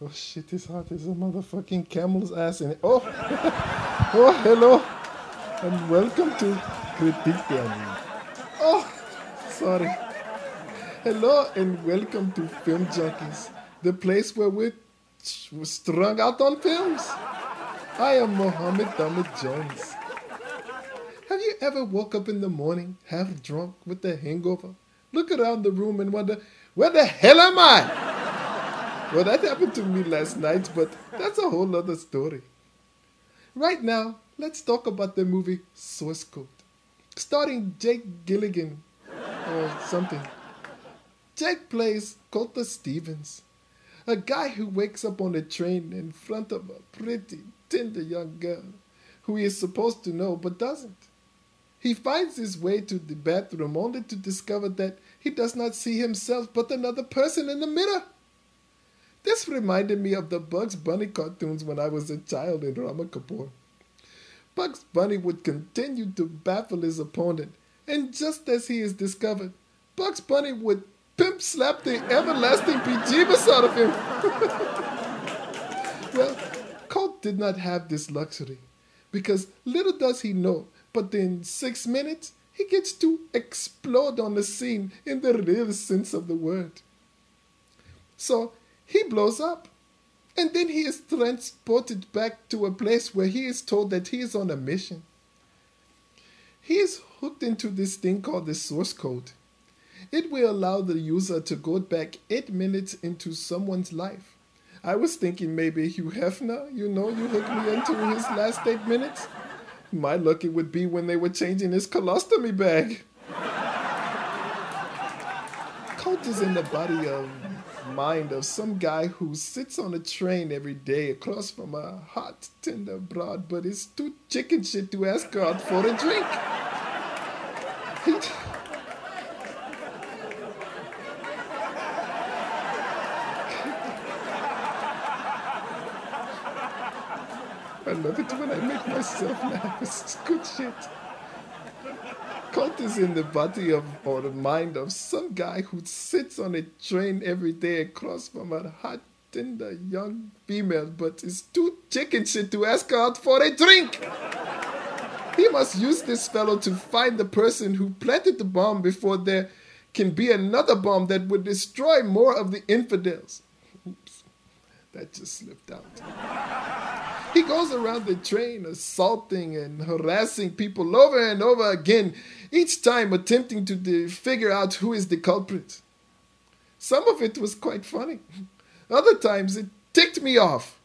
Oh shit, it's hot. There's a motherfucking camel's ass in it. Oh, oh, hello, and welcome to Critiquian. Oh, sorry. Hello and welcome to Filmjunkeez, the place where we're strung out on films. I am Mohammed Jones. Have you ever woke up in the morning, half drunk, with a hangover, look around the room and wonder, where the hell am I? Well, that happened to me last night, but that's a whole other story. Right now, let's talk about the movie Source Code, starring Jake Gilligan or something. Jake plays Colter Stevens, a guy who wakes up on a train in front of a pretty, tender young girl who he is supposed to know but doesn't. He finds his way to the bathroom only to discover that he does not see himself but another person in the mirror. This reminded me of the Bugs Bunny cartoons when I was a child in Rama Kapoor. Bugs Bunny would continue to baffle his opponent, and just as he is discovered, Bugs Bunny would pimp slap the everlasting bejeebus out of him. Well, Colt did not have this luxury, because little does he know, but in 6 minutes, he gets to explode on the scene in the real sense of the word. So, he blows up, and then he is transported back to a place where he is told that he is on a mission. He is hooked into this thing called the source code. It will allow the user to go back 8 minutes into someone's life. I was thinking maybe Hugh Hefner, you hooked me into his last 8 minutes. My luck it would be when they were changing his colostomy bag. Cult is in the body of mind of some guy who sits on a train every day across from a hot, tender broad, but is too chicken shit to ask her out for a drink. I love it when I make myself laugh. It's good shit. Cult is in the body of or the mind of some guy who sits on a train every day across from a hot, tender young female, but is too chicken shit to ask her out for a drink. He must use this fellow to find the person who planted the bomb before there can be another bomb that would destroy more of the infidels. Oops, that just slipped out. He goes around the train assaulting and harassing people over and over again, each time attempting to figure out who is the culprit. Some of it was quite funny. Other times it ticked me off.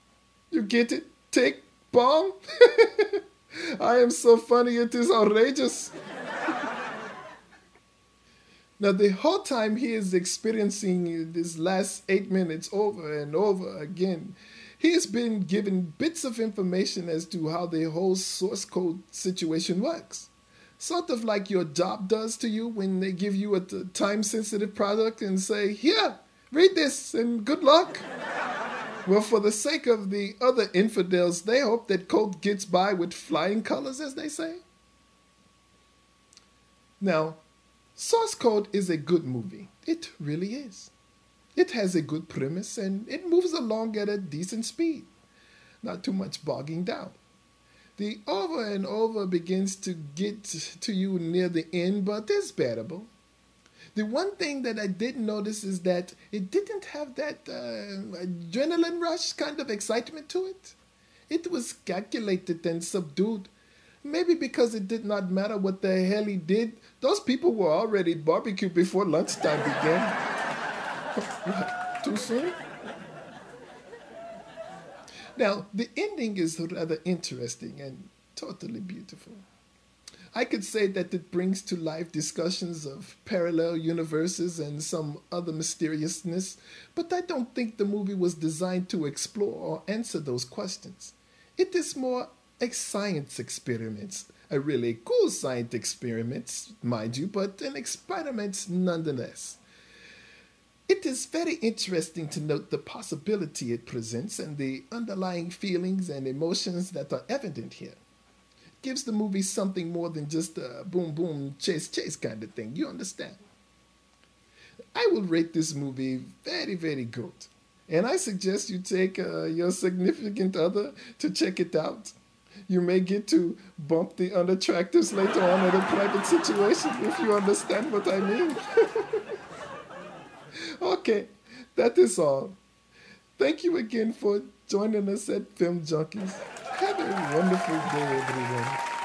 You get it? Tick bomb? I am so funny it is outrageous. Now the whole time he is experiencing this last 8 minutes over and over again, he has been given bits of information as to how the whole source code situation works. Sort of like your job does to you when they give you a time-sensitive product and say, here, read this and good luck. Well, for the sake of the other infidels, they hope that Colt gets by with flying colors, as they say. Now, Source Code is a good movie. It really is. It has a good premise and it moves along at a decent speed. Not too much bogging down. The over and over begins to get to you near the end, but it's bearable. The one thing that I did notice is that it didn't have that adrenaline rush kind of excitement to it. It was calculated and subdued. Maybe because it did not matter what the hell he did. Those people were already barbecued before lunchtime began. What, too soon? Now, the ending is rather interesting and totally beautiful. I could say that it brings to life discussions of parallel universes and some other mysteriousness, but I don't think the movie was designed to explore or answer those questions. It is more a science experiment, a really cool science experiment, mind you, but an experiment nonetheless. It is very interesting to note the possibility it presents and the underlying feelings and emotions that are evident here. It gives the movie something more than just a boom boom chase chase kind of thing, you understand? I will rate this movie very, very good. And I suggest you take your significant other to check it out. You may get to bump the unattractives later on in a private situation, if you understand what I mean. Okay, that is all. Thank you again for joining us at Film Junkies. Have a wonderful day, everyone.